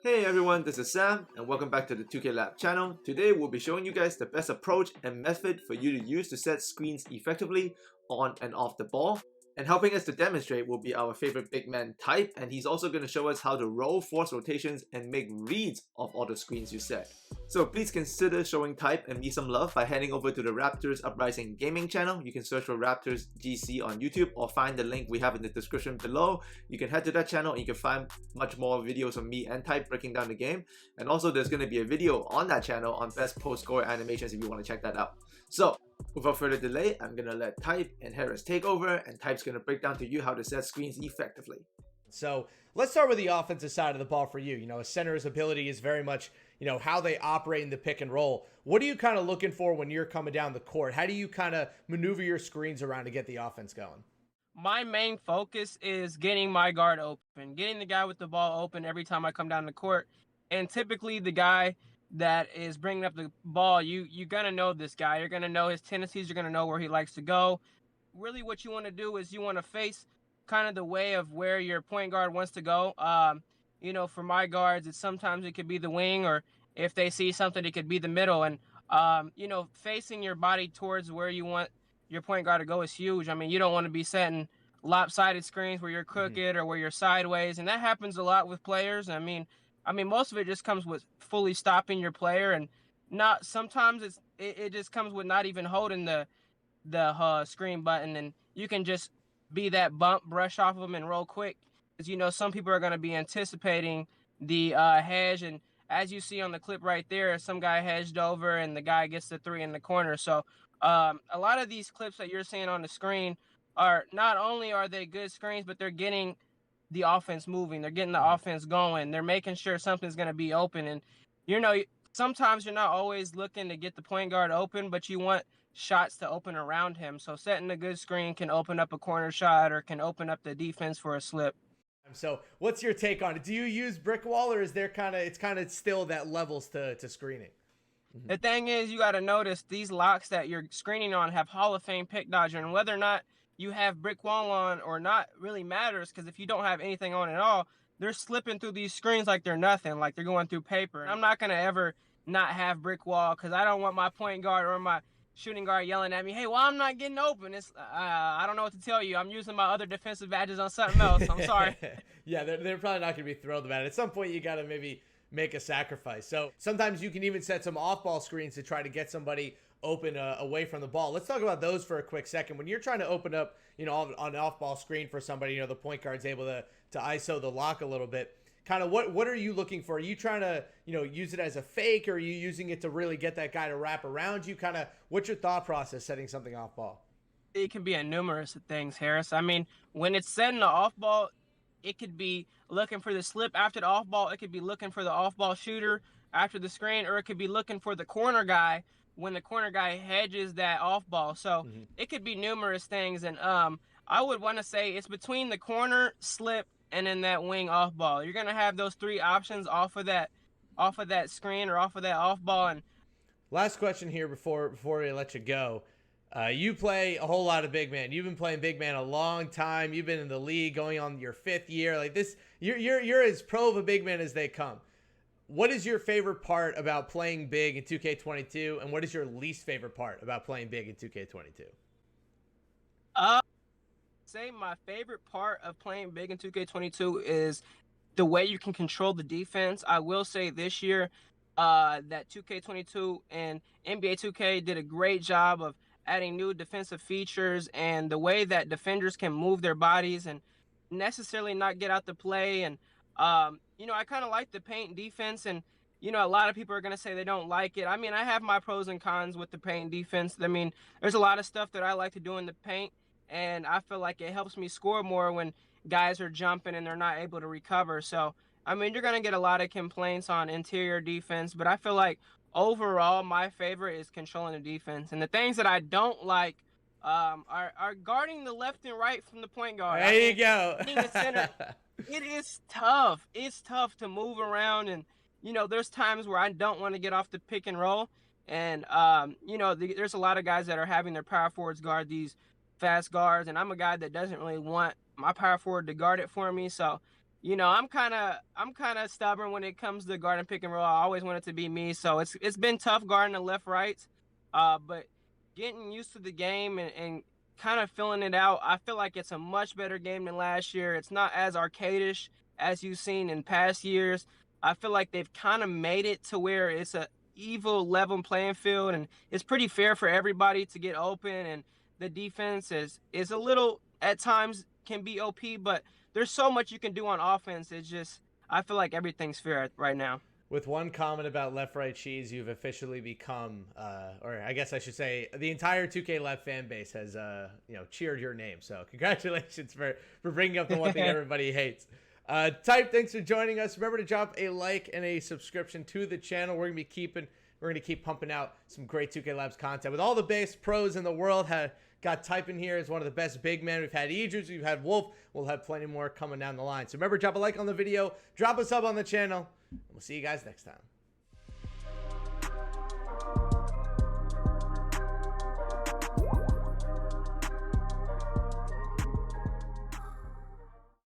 Hey everyone, this is Sam and welcome back to the 2K Lab channel. Today we'll be showing you guys the best approach and method for you to use to set screens effectively on and off the ball. And helping us to demonstrate will be our favorite big man Type, and he's also going to show us how to roll, force rotations, and make reads of all the screens you set. So please consider showing Type and me some love by heading over to the Raptors Uprising Gaming channel. You can search for Raptors GC on YouTube or find the link we have in the description below. You can head to that channel and you can find much more videos of me and Type breaking down the game. And also there's going to be a video on that channel on best post-score animations if you want to check that out. So without further delay, I'm going to let Type and Harris take over, and Type's going to break down to you how to set screens effectively. So let's start with the offensive side of the ball for you. A center's ability is very much, how they operate in the pick and roll. What are you kind of looking for when you're coming down the court? How do you kind of maneuver your screens around to get the offense going? My main focus is getting my guard open, getting the guy with the ball open every time I come down the court. And typically the guy that is bringing up the ball, you're going to know this guy. You're going to know his tendencies. You're going to know where he likes to go. Really what you want to do is you want to face kind of the way of where your point guard wants to go. For my guards, sometimes it could be the wing, or if they see something, it could be the middle. And, facing your body towards where you want your point guard to go is huge. I mean, you don't want to be setting lopsided screens where you're crooked or where you're sideways. And that happens a lot with players. I mean, most of it just comes with fully stopping your player, and sometimes it just comes with not even holding the screen button, and you can just be that bump, brush off of them and roll quick. Because, some people are going to be anticipating the hedge, and as you see on the clip right there, some guy hedged over and the guy gets the three in the corner. So a lot of these clips that you're seeing on the screen are not only are they good screens, but they're getting the offense moving. They're getting the offense going. They're making sure something's going to be open. And, sometimes you're not always looking to get the point guard open, but you want shots to open around him. So setting a good screen can open up a corner shot or can open up the defense for a slip. So what's your take on it? Do you use brick wall, or is there it's kind of still that levels to screening? The thing is, you got to notice these locks that you're screening on have Hall of Fame pick dodger, and whether or not you have brick wall on or not really matters, because if you don't have anything on at all, they're slipping through these screens like they're nothing, like they're going through paper. I'm not going to ever not have brick wall, because I don't want my point guard or my shooting guard yelling at me, hey, well, I'm not getting open. I don't know what to tell you. I'm using my other defensive badges on something else. I'm sorry. Yeah, they're probably not going to be thrilled about it. At some point, you got to maybe make a sacrifice. So sometimes you can even set some off-ball screens to try to get somebody open away from the ball. Let's talk about those for a quick second. When you're trying to open up, on an off-ball screen for somebody, the point guard's able to ISO the lock a little bit. Kind of what are you looking for? Are you trying to, use it as a fake, or are you using it to really get that guy to wrap around you? Kind of what's your thought process setting something off ball? It can be a numerous of things, Harris. I mean, when it's setting the off ball, it could be looking for the slip after the off ball. It could be looking for the off ball shooter after the screen, or it could be looking for the corner guy when the corner guy hedges that off ball. So it could be numerous things. And I would want to say it's between the corner, slip, and then that wing off ball. You're going to have those three options off of that screen or off of that off ball. And last question here before we let you go. You play a whole lot of big man. You've been playing big man a long time. You've been in the league going on your 5th year. Like this, you're as pro of a big man as they come. What is your favorite part about playing big in 2K22, and what is your least favorite part about playing big in 2K22? Say my favorite part of playing big in 2K22 is the way you can control the defense. I will say this year that 2K22 and NBA 2K did a great job of adding new defensive features, and the way that defenders can move their bodies and necessarily not get out the play. And I kind of like the paint defense, and a lot of people are going to say they don't like it. I mean, I have my pros and cons with the paint defense. I mean, there's a lot of stuff that I like to do in the paint, and I feel like it helps me score more when guys are jumping and they're not able to recover. So, I mean, you're going to get a lot of complaints on interior defense, but I feel like overall my favorite is controlling the defense. And the things that I don't like are guarding the left and right from the point guard. There you go. Being a center, it is tough. It's tough to move around, and there's times where I don't want to get off the pick and roll. And there's a lot of guys that are having their power forwards guard these fast guards, and I'm a guy that doesn't really want my power forward to guard it for me. So I'm kind of stubborn when it comes to guard and pick and roll. I always want it to be me, so it's been tough guarding the left right, but getting used to the game and kind of feeling it out. I feel like it's a much better game than last year. It's not as arcadish as you've seen in past years. I feel like they've kind of made it to where it's a evil level playing field, and it's pretty fair for everybody to get open. And the defense is a little at times can be OP, but there's so much you can do on offense. It's just I feel like everything's fair right now. With one comment about left right cheese, you've officially become, or I guess I should say, the entire 2K Lab fan base has, cheered your name. So congratulations for bringing up the one thing everybody hates. Type, thanks for joining us. Remember to drop a like and a subscription to the channel. We're gonna keep pumping out some great 2K Labs content with all the best pros in the world. Got Type in here as one of the best big men. We've had Idris, we've had Wolf. We'll have plenty more coming down the line. So remember, drop a like on the video, drop a sub on the channel, and we'll see you guys next time.